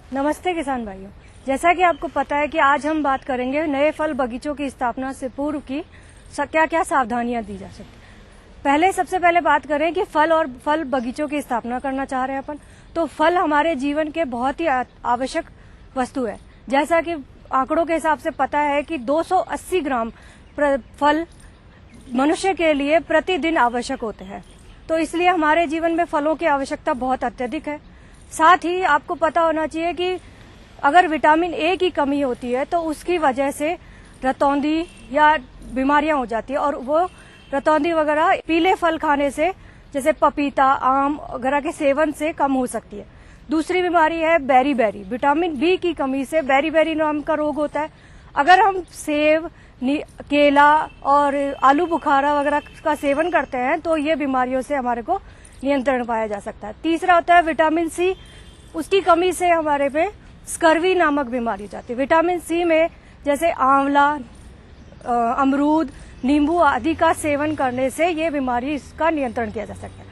नमस्ते किसान भाइयों। जैसा कि आपको पता है कि आज हम बात करेंगे नए फल बगीचों की स्थापना से पूर्व की क्या क्या सावधानियां दी जा सकती। सबसे पहले बात करें कि फल बगीचों की स्थापना करना चाह रहे हैं अपन, तो फल हमारे जीवन के बहुत ही आवश्यक वस्तु है। जैसा कि आंकड़ों के हिसाब से पता है कि 280 ग्राम फल मनुष्य के लिए प्रतिदिन आवश्यक होते हैं, तो इसलिए हमारे जीवन में फलों की आवश्यकता बहुत अत्यधिक है। साथ ही आपको पता होना चाहिए कि अगर विटामिन ए की कमी होती है तो उसकी वजह से रतौंधी या बीमारियां हो जाती है, और वो रतौंधी वगैरह पीले फल खाने से, जैसे पपीता, आम वगैरह के सेवन से कम हो सकती है। दूसरी बीमारी है बेरी। विटामिन बी की कमी से बेरी नाम का रोग होता है। अगर हम सेब, केला और आलू बुखारा वगैरह का सेवन करते हैं तो ये बीमारियों से हमारे को नियंत्रण पाया जा सकता है। तीसरा होता है विटामिन सी। उसकी कमी से हमारे पे स्कर्वी नामक बीमारी हो जाती है। विटामिन सी में जैसे आंवला, अमरूद, नींबू आदि का सेवन करने से ये बीमारी इसका नियंत्रण किया जा सकता है।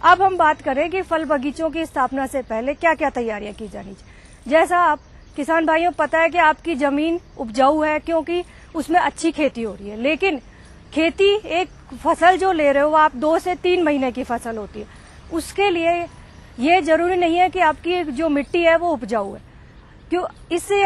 अब हम बात करें कि फल बगीचों की स्थापना से पहले क्या क्या तैयारियां की जानी चाहिए। जैसा आप किसान भाइयों पता है कि आपकी जमीन उपजाऊ है क्योंकि उसमें अच्छी खेती हो रही है, लेकिन खेती एक फसल जो ले रहे हो आप 2 से 3 महीने की फसल होती है। उसके लिए ये जरूरी नहीं है कि आपकी जो मिट्टी है वो उपजाऊ है। क्यों? इससे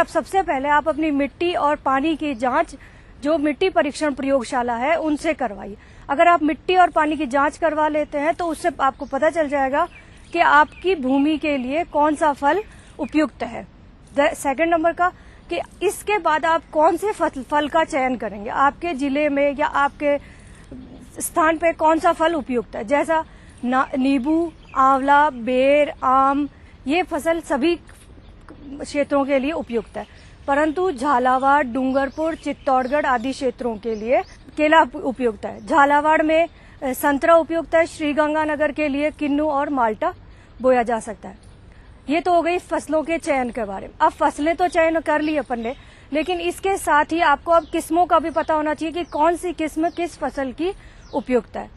सबसे पहले आप अपनी मिट्टी और पानी की जांच जो मिट्टी परीक्षण प्रयोगशाला है उनसे करवाइए। अगर आप मिट्टी और पानी की जांच करवा लेते हैं तो उससे आपको पता चल जाएगा कि आपकी भूमि के लिए कौन सा फल उपयुक्त है। सेकंड नंबर का कि इसके बाद आप कौन से फल का चयन करेंगे, आपके जिले में या आपके स्थान पे कौन सा फल उपयुक्त है। जैसा नींबू, आंवला, बेर, आम, ये फसल सभी क्षेत्रों के लिए उपयुक्त है, परंतु झालावाड़, डूंगरपुर, चित्तौड़गढ़ आदि क्षेत्रों के लिए केला उपयुक्त है। झालावाड़ में संतरा उपयुक्त है। श्रीगंगानगर के लिए किन्नू और माल्टा बोया जा सकता है। ये तो हो गई फसलों के चयन के बारे में। अब फसलें तो चयन कर ली अपन ने, लेकिन इसके साथ ही आपको अब किस्मों का भी पता होना चाहिए कि कौन सी किस्म किस फसल की उपयुक्त है।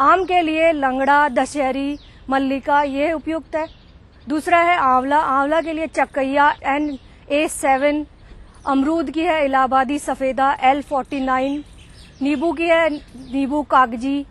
आम के लिए लंगड़ा, दशहरी, मल्लिका ये उपयुक्त है। दूसरा है आंवला के लिए चक्कैया NA7, अमरूद की है इलाहाबादी सफेदा L49, नींबू की है नींबू कागजी,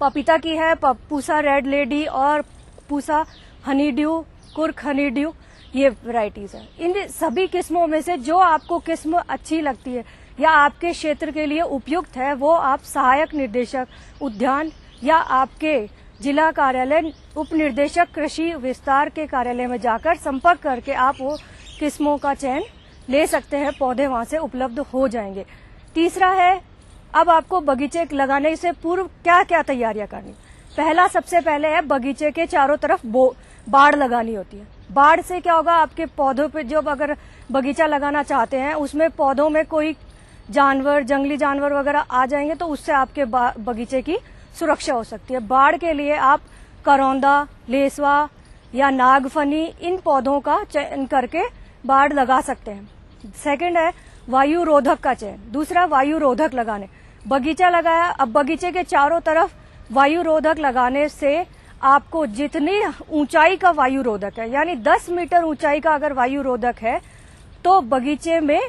पपीता की है पूसा रेड लेडी और पूसा हनीड्यू, कुर्क हनीड्यू, ये वैरायटीज है। इन सभी किस्मों में से जो आपको किस्म अच्छी लगती है या आपके क्षेत्र के लिए उपयुक्त है वो आप सहायक निर्देशक उद्यान या आपके जिला कार्यालय उप निर्देशक कृषि विस्तार के कार्यालय में जाकर संपर्क करके आप वो किस्मों का चयन ले सकते हैं। पौधे वहां से उपलब्ध हो जाएंगे। तीसरा है, अब आपको बगीचे लगाने से पूर्व क्या क्या तैयारियां करनी। सबसे पहले है बगीचे के चारों तरफ बाड़ लगानी होती है। बाढ़ से क्या होगा, आपके पौधों पे जब अगर बगीचा लगाना चाहते हैं उसमें पौधों में कोई जानवर, जंगली जानवर वगैरह आ जाएंगे तो उससे आपके बगीचे की सुरक्षा हो सकती है। बाढ़ के लिए आप करौंदा, लेसवा या नागफनी इन पौधों का चयन करके बाढ़ लगा सकते हैं। सेकंड है वायु रोधक का चयन। दूसरा वायु रोधक लगाने, बगीचा लगाया, अब बगीचे के चारों तरफ वायु रोधक लगाने से आपको जितनी ऊंचाई का वायु रोधक है, यानी 10 मीटर ऊंचाई का अगर वायु रोधक है तो बगीचे में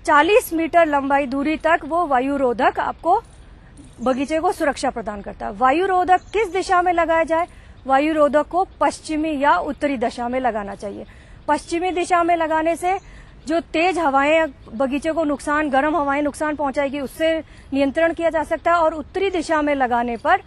40 मीटर लंबाई दूरी तक वो वायु रोधक आपको बगीचे को सुरक्षा प्रदान करता है। वायु रोधक किस दिशा में लगाया जाए? वायु रोधक को पश्चिमी या उत्तरी दिशा में लगाना चाहिए। पश्चिमी दिशा में लगाने से जो तेज हवाएं बगीचे को गर्म हवाएं नुकसान पहुंचाएगी, उससे नियंत्रण किया जा सकता है। और उत्तरी दिशा में लगाने पर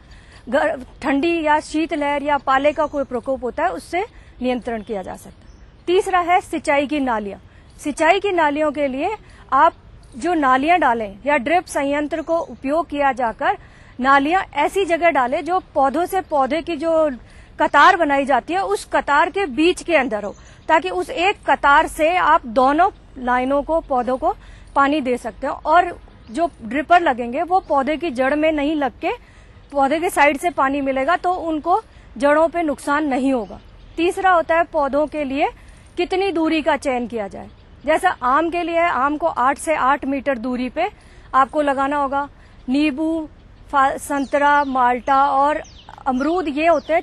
ठंडी या शीतलहर या पाले का कोई प्रकोप होता है, उससे नियंत्रण किया जा सकता है। तीसरा है सिंचाई की नालियां। सिंचाई की नालियों के लिए आप जो नालियां डालें या ड्रिप संयंत्र को उपयोग किया जाकर नालियां ऐसी जगह डालें जो पौधों से पौधे की जो कतार बनाई जाती है उस कतार के बीच के अंदर हो, ताकि उस एक कतार से आप दोनों लाइनों को, पौधों को पानी दे सकते हो। और जो ड्रिपर लगेंगे वो पौधे की जड़ में नहीं लग के पौधे के साइड से पानी मिलेगा, तो उनको जड़ों पे नुकसान नहीं होगा। तीसरा होता है पौधों के लिए कितनी दूरी का चयन किया जाए। जैसा आम के लिए है, आम को 8 से 8 मीटर दूरी पे आपको लगाना होगा। नींबू, संतरा, माल्टा और अमरूद ये होते हैं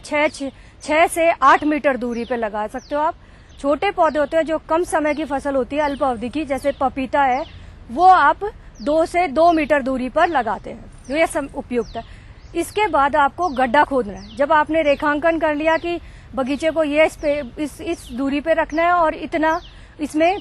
6 से 8 मीटर दूरी पे लगा सकते हो आप। छोटे पौधे होते हैं जो कम समय की फसल होती है, अल्प अवधि की, जैसे पपीता है, वो आप 2 से 2 मीटर दूरी पर लगाते हैं, ये उपयुक्त है। इसके बाद आपको गड्ढा खोदना है। जब आपने रेखांकन कर लिया कि बगीचे को ये इस दूरी पे रखना है और इतना इसमें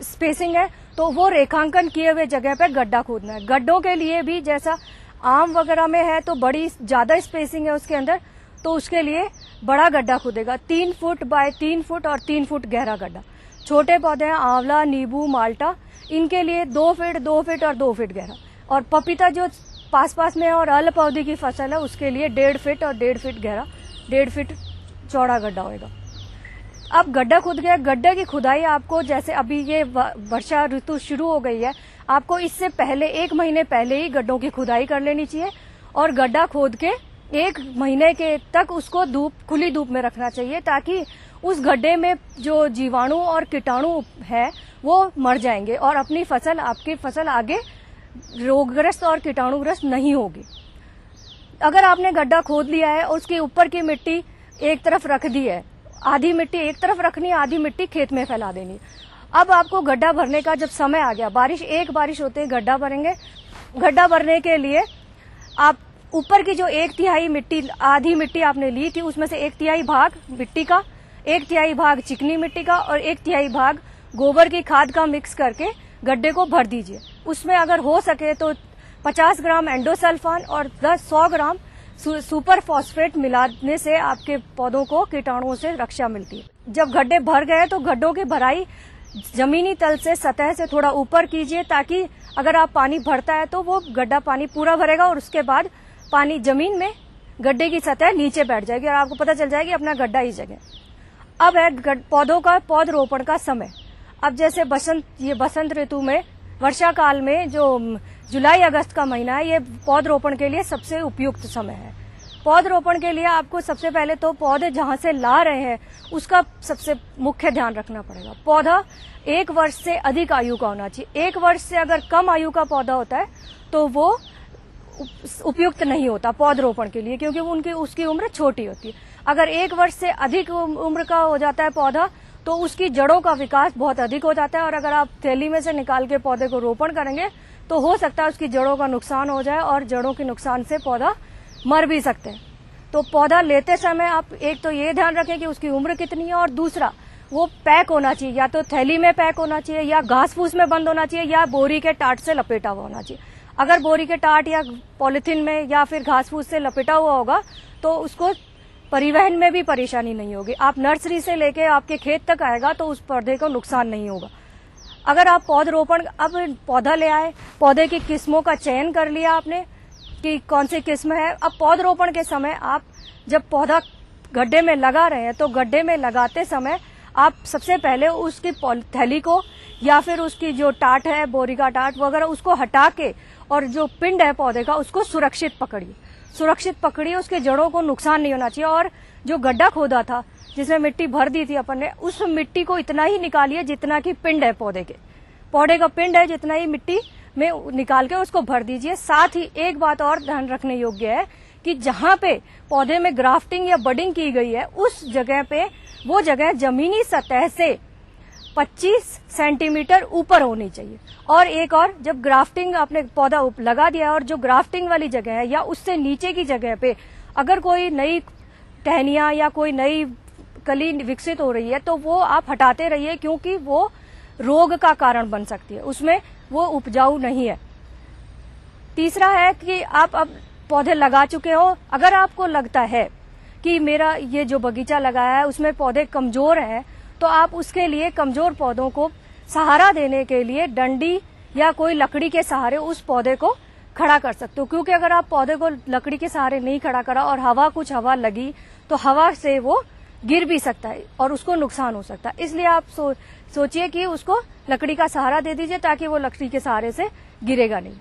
स्पेसिंग है, तो वो रेखांकन किए हुए जगह पे गड्ढा खोदना है। गड्ढों के लिए भी जैसा आम वगैरह में है तो बड़ी ज्यादा स्पेसिंग है उसके अंदर, तो उसके लिए बड़ा गड्ढा खोदेगा, 3 फुट बाय 3 फुट और 3 फुट गहरा गड्ढा। छोटे पौधे हैं आंवला, नींबू, माल्टा, इनके लिए 2 फीट 2 फीट और 2 फीट गहरा। और पपीता जो पास में है और अल्प अवधि की फसल है, उसके लिए 1.5 फीट और 1.5 फीट गहरा, 1.5 फीट चौड़ा गड्ढा होगा। अब गड्ढा खुद गया, गड्ढे की खुदाई आपको, जैसे अभी ये वर्षा ऋतु शुरू हो गई है, आपको इससे पहले 1 महीने पहले ही गड्ढों की खुदाई कर लेनी चाहिए और गड्ढा खोद के 1 महीने के तक उसको खुली धूप में रखना चाहिए, ताकि उस गड्ढे में जो जीवाणु और कीटाणु है वो मर जाएंगे और आपकी फसल आगे रोगग्रस्त और कीटाणुग्रस्त नहीं होगी। अगर आपने गड्ढा खोद लिया है और उसके ऊपर की मिट्टी एक तरफ रख दी है, आधी मिट्टी एक तरफ रखनी, आधी मिट्टी खेत में फैला देनी। अब आपको गड्ढा भरने का जब समय आ गया, एक बारिश होते ही गड्ढा भरेंगे। गड्ढा भरने के लिए आप ऊपर की जो 1/3 मिट्टी, आधी मिट्टी आपने ली थी, उसमें से 1/3 भाग मिट्टी का, 1/3 भाग चिकनी मिट्टी का और 1/3 भाग गोबर की खाद का मिक्स करके गड्ढे को भर दीजिए। उसमें अगर हो सके तो 50 ग्राम एंडोसल्फान और 100 ग्राम सुपर फॉस्फेट मिलाने से आपके पौधों को कीटाणुओं से रक्षा मिलती है। जब गड्ढे भर गए तो गड्ढों की भराई जमीनी तल से, सतह से थोड़ा ऊपर कीजिए, ताकि अगर आप पानी भरता है तो वो गड्ढा पानी पूरा भरेगा और उसके बाद पानी जमीन में, गड्ढे की सतह नीचे बैठ जाएगी और आपको पता चल जाएगी अपना गड्ढा इस जगह। अब है पौधों का पौधरोपण का समय। अब जैसे बसंत ऋतु में, वर्षा काल में जो जुलाई अगस्त का महीना है, ये पौधरोपण के लिए सबसे उपयुक्त समय है। पौधरोपण के लिए आपको सबसे पहले तो पौधे जहां से ला रहे हैं उसका सबसे मुख्य ध्यान रखना पड़ेगा। पौधा 1 वर्ष से अधिक आयु का होना चाहिए। 1 वर्ष से अगर कम आयु का पौधा होता है तो वो उपयुक्त नहीं होता पौधरोपण के लिए, क्योंकि उसकी उम्र छोटी होती है। अगर 1 वर्ष से अधिक उम्र का हो जाता है पौधा तो उसकी जड़ों का विकास बहुत अधिक हो जाता है और अगर आप थैली में से निकाल के पौधे को रोपण करेंगे तो हो सकता है उसकी जड़ों का नुकसान हो जाए और जड़ों के नुकसान से पौधा मर भी सकते हैं। तो पौधा लेते समय आप एक तो ये ध्यान रखें कि उसकी उम्र कितनी है और दूसरा वो पैक होना चाहिए, या तो थैली में पैक होना चाहिए या घास फूस में बंद होना चाहिए या बोरी के टाट से लपेटा हुआ होना चाहिए। अगर बोरी के टाट या पॉलिथीन में या फिर घास फूस से लपेटा हुआ होगा तो उसको परिवहन में भी परेशानी नहीं होगी। आप नर्सरी से लेके आपके खेत तक आएगा तो उस पौधे को नुकसान नहीं होगा। अगर आप पौधरोपण, अब पौधा ले आए, पौधे की किस्मों का चयन कर लिया आपने कि कौन सी किस्म है। अब पौधरोपण के समय आप जब पौधा गड्ढे में लगा रहे हैं तो गड्ढे में लगाते समय आप सबसे पहले उसकी थैली को या फिर उसकी जो टाट है, बोरी का टाट वगैरह, उसको हटा के और जो पिंड है पौधे का उसको सुरक्षित पकड़िए, उसके जड़ों को नुकसान नहीं होना चाहिए। और जो गड्ढा खोदा था जिसमें मिट्टी भर दी थी अपन ने, उस मिट्टी को इतना ही निकालिए जितना कि पिंड है पौधे का पिंड है, जितना ही मिट्टी में निकाल के उसको भर dीजिए। साथ ही एक बात और ध्यान रखने योग्य है कि जहां पे पौधे में ग्राफ्टिंग या बडिंग की गई है उस जगह पे, वो जगह जमीनी सतह से 25 सेंटीमीटर ऊपर होनी चाहिए। और एक और, जब ग्राफ्टिंग आपने पौधा लगा दिया और जो ग्राफ्टिंग वाली जगह है या उससे नीचे की जगह पे अगर कोई नई टहनियां या कोई नई कली विकसित हो रही है तो वो आप हटाते रहिए, क्योंकि वो रोग का कारण बन सकती है, उसमें वो उपजाऊ नहीं है। तीसरा है कि आप अब पौधे लगा चुके हो, अगर आपको लगता है कि मेरा ये जो बगीचा लगाया है उसमें पौधे कमजोर हैं, तो आप उसके लिए कमजोर पौधों को सहारा देने के लिए डंडी या कोई लकड़ी के सहारे उस पौधे को खड़ा कर सकते हो। क्योंकि अगर आप पौधे को लकड़ी के सहारे नहीं खड़ा करा और कुछ हवा लगी तो हवा से वो गिर भी सकता है और उसको नुकसान हो सकता है। इसलिए आप सोचिए कि उसको लकड़ी का सहारा दे दीजिए ताकि वो लकड़ी के सहारे से गिरेगा नहीं।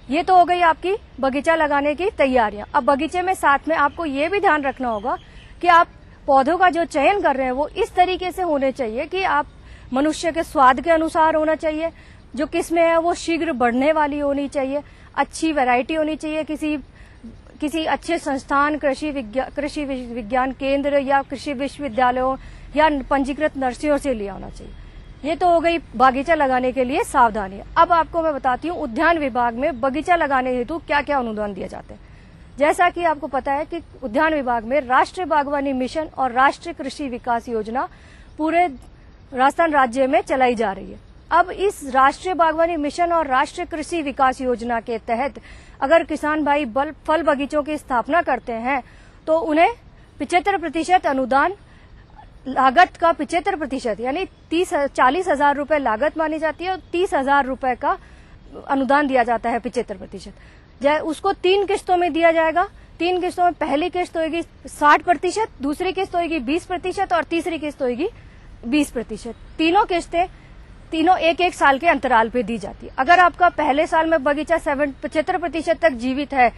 ये तो हो गई आपकी बगीचा लगाने की तैयारियां। अब बगीचे में साथ में आपको ये भी ध्यान रखना होगा कि आप पौधों का जो चयन कर रहे हैं वो इस तरीके से होने चाहिए कि आप मनुष्य के स्वाद के अनुसार होना चाहिए। जो किस्में है वो शीघ्र बढ़ने वाली होनी चाहिए, अच्छी वैरायटी होनी चाहिए, किसी किसी अच्छे संस्थान, कृषि विज्ञान केंद्र या कृषि विश्वविद्यालयों या पंजीकृत नर्सरियों से ले आना चाहिए। ये तो हो गई बागीचा लगाने के लिए सावधानी। अब आपको मैं बताती हूँ उद्यान विभाग में बगीचा लगाने हेतु क्या क्या अनुदान दिए जाते हैं। जैसा कि आपको पता है कि उद्यान विभाग में राष्ट्रीय बागवानी मिशन और राष्ट्रीय कृषि विकास योजना पूरे राजस्थान राज्य में चलाई जा रही है। अब इस राष्ट्रीय बागवानी मिशन और राष्ट्रीय कृषि विकास योजना के तहत अगर किसान भाई फल बगीचों की स्थापना करते हैं तो उन्हें 75% अनुदान, लागत का 75% यानी 40,000 रुपए लागत मानी जाती है और 30,000 रुपए का अनुदान दिया जाता है 75%। उसको 3 किस्तों में दिया जाएगा। 3 किस्तों में पहली किस्त होगी 60%, दूसरी किस्त होगी 20% और तीसरी किस्त होगी 20%। तीनों किस्तें तीनों 1-1 साल के अंतराल पे दी जाती है। अगर आपका पहले साल में बगीचा 75% तक जीवित है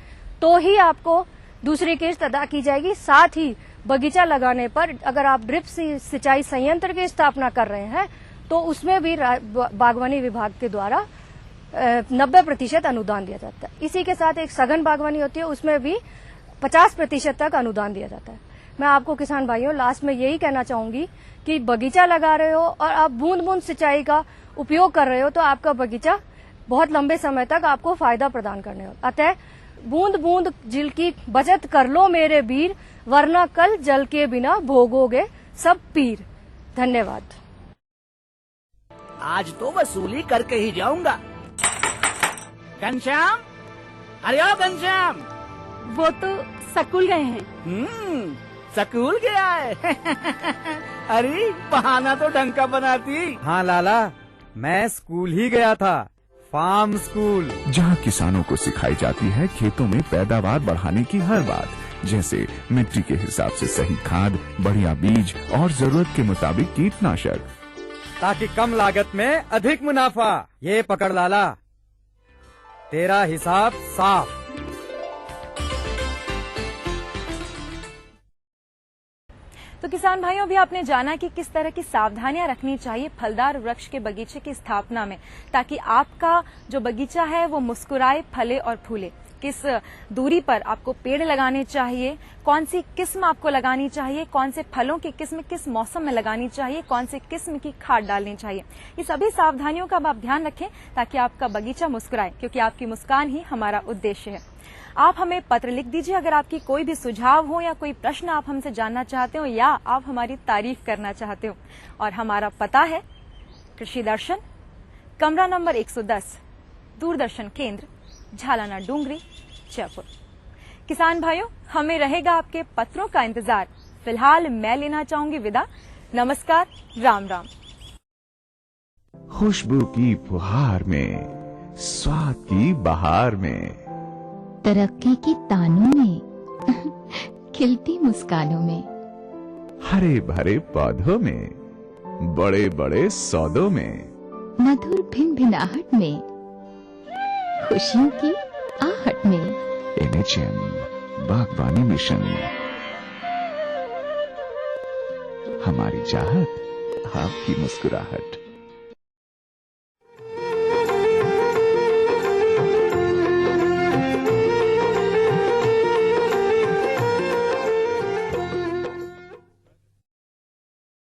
तो ही आपको दूसरी किस्त अदा की जाएगी। साथ ही बगीचा लगाने पर अगर आप ड्रिप सिंचाई संयंत्र की स्थापना कर रहे हैं तो उसमें भी बागवानी विभाग के द्वारा 90% अनुदान दिया जाता है। इसी के साथ एक सघन बागवानी होती है, उसमें भी 50% तक अनुदान दिया जाता है। मैं आपको किसान भाइयों लास्ट में यही कहना चाहूंगी कि बगीचा लगा रहे हो और आप बूंद बूंद सिंचाई का उपयोग कर रहे हो तो आपका बगीचा बहुत लंबे समय तक आपको फायदा प्रदान करने हो। अतः बूंद बूंद जल की बचत कर लो मेरे वीर, वरना कल जल के बिना भोगोगे सब पीर। धन्यवाद। आज तो वसूली करके ही जाऊंगा। घनश्याम, अरे ओ घनश्याम। वो तो स्कूल गए हैं। स्कूल गया है। अरे बहाना तो ढंग का बनाती। हाँ लाला, मैं स्कूल ही गया था, फार्म स्कूल, जहाँ किसानों को सिखाई जाती है खेतों में पैदावार बढ़ाने की हर बात, जैसे मिट्टी के हिसाब से सही खाद, बढ़िया बीज और जरूरत के मुताबिक कीटनाशक, ताकि कम लागत में अधिक मुनाफा। ये पकड़ लाला, तेरा हिसाब साफ। तो किसान भाइयों, भी आपने जाना कि किस तरह की सावधानियां रखनी चाहिए फलदार वृक्ष के बगीचे की स्थापना में, ताकि आपका जो बगीचा है वो मुस्कुराए, फले और फूले। किस दूरी पर आपको पेड़ लगाने चाहिए, कौन सी किस्म आपको लगानी चाहिए, कौन से फलों की किस्म किस मौसम में लगानी चाहिए, कौन से किस्म की खाद डालनी चाहिए, ये सभी सावधानियों का आप ध्यान रखें ताकि आपका बगीचा मुस्कुराए, क्योंकि आपकी मुस्कान ही हमारा उद्देश्य है। आप हमें पत्र लिख दीजिए अगर आपकी कोई भी सुझाव हो या कोई प्रश्न आप हमसे जानना चाहते हो या आप हमारी तारीफ करना चाहते हो। और हमारा पता है कृषि दर्शन, कमरा नंबर 110, दूरदर्शन केंद्र, झालाना डूंगरी, जयपुर। किसान भाइयों, हमें रहेगा आपके पत्रों का इंतजार। फिलहाल मैं लेना चाहूंगी विदा। नमस्कार, राम राम। खुशबू की फुहार में, स्वाद की बहार में, तरक्की की तानों में, खिलती मुस्कानों में, हरे भरे पौधों में, बड़े बड़े सौदों में, मधुर भिनभिनाहट में, खुशियों की आहट में। NHM बागवानी मिशन, हमारी चाहत आपकी मुस्कुराहट।